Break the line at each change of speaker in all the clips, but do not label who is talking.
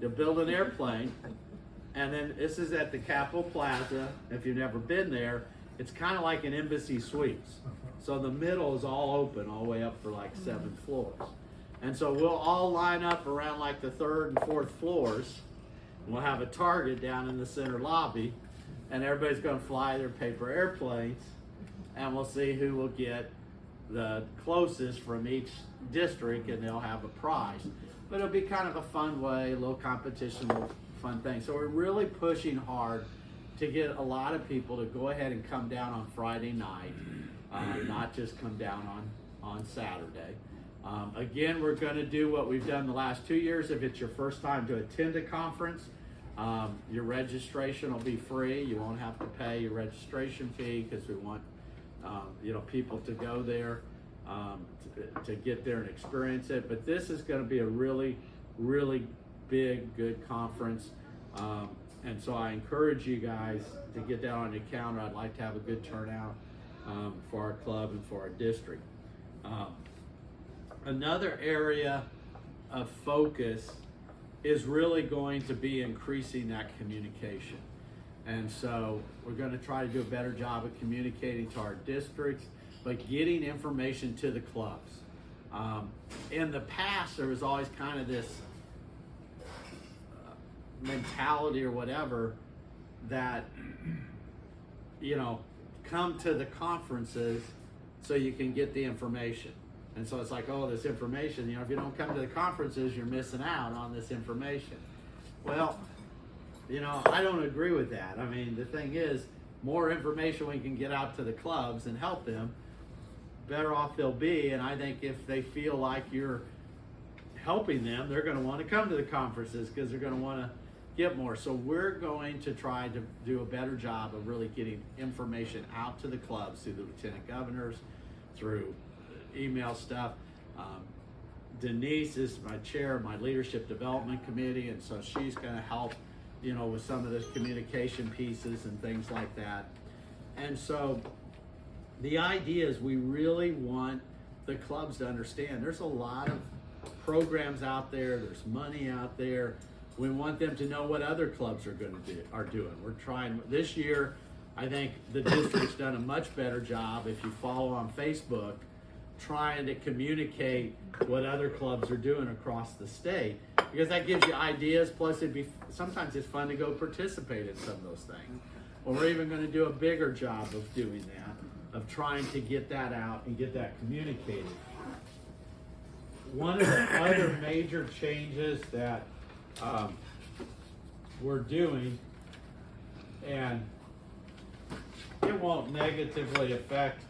You'll build an airplane, and then this is at the Capitol Plaza. If you've never been there, it's kind of like an Embassy Suites. So the middle is all open all the way up for like 7 floors. And so we'll all line up around like the 3rd and 4th floors. And we'll have a target down in the center lobby, and everybody's going to fly their paper airplanes, and we'll see who will get the closest from each district, and they'll have a prize. But it'll be kind of a fun way, a little competition, a little fun thing. So we're really pushing hard to get a lot of people to go ahead and come down on Friday night, not just come down on Saturday. Again, we're going to do what we've done the last 2 years. If it's your first time to attend a conference, your registration will be free. You won't have to pay your registration fee, because we want people to go there to get there and experience it. But this is going to be a really, really big, good conference. And so I encourage you guys to get that on your calendar. I'd like to have a good turnout for our club and for our district. Another area of focus is really going to be increasing that communication. And so we're going to try to do a better job of communicating to our districts, but getting information to the clubs. In the past, there was always kind of this mentality or whatever that, come to the conferences so you can get the information. And so it's like, oh, this information, if you don't come to the conferences, you're missing out on this information. Well, I don't agree with that. I mean, the thing is, more information we can get out to the clubs and help them, better off they'll be. And I think if they feel like you're helping them, they're going to want to come to the conferences, because they're going to want to get more. So we're going to try to do a better job of really getting information out to the clubs through the lieutenant governors, through email stuff. Denise is my chair of my leadership development committee, and so she's going to help with some of the communication pieces and things like that. And so the idea is we really want the clubs to understand there's a lot of programs out there, there's money out there. We want them to know what other clubs are doing. We're trying this year. I think the district's done a much better job, if you follow on Facebook, trying to communicate what other clubs are doing across the state, because that gives you ideas. Plus, sometimes it's fun to go participate in some of those things. Well, we're even going to do a bigger job of doing that, of trying to get that out and get that communicated. One of the other major changes that we're doing, and it won't negatively affect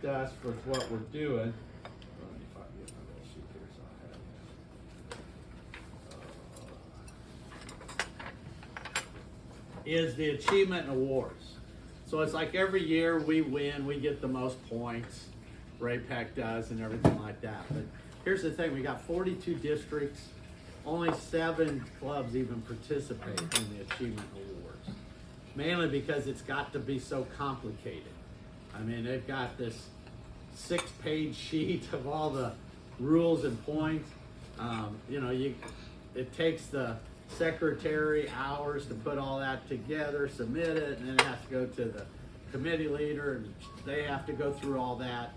us for what we're doing. Let me get my little sheet here so I have it. Is the achievement and awards. So it's like every year we win, we get the most points. RAPAC does and everything like that. But here's the thing, we got 42 districts, only 7 clubs even participate in the achievement awards. Mainly because it's got to be so complicated. I mean, they've got this 6-page sheet of all the rules and points. It takes the secretary hours to put all that together, submit it, and then it has to go to the committee leader, and they have to go through all that.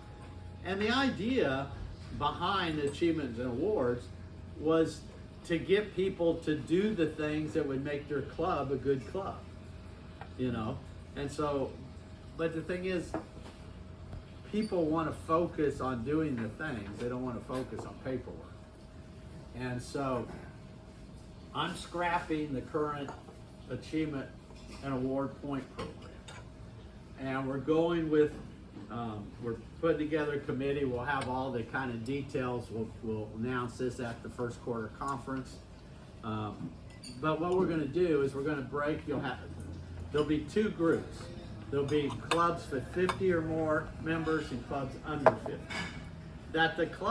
And the idea behind achievements and awards was to get people to do the things that would make their club a good club, And so, but the thing is, people want to focus on doing the things. They don't want to focus on paperwork. And so, I'm scrapping the current achievement and award point program. And we're going with, we're putting together a committee. We'll have all the kind of details. We'll announce this at the first quarter conference. But what we're going to do is we're going to break, there'll be 2 groups. There'll be clubs with 50 or more members and clubs under 50. That the club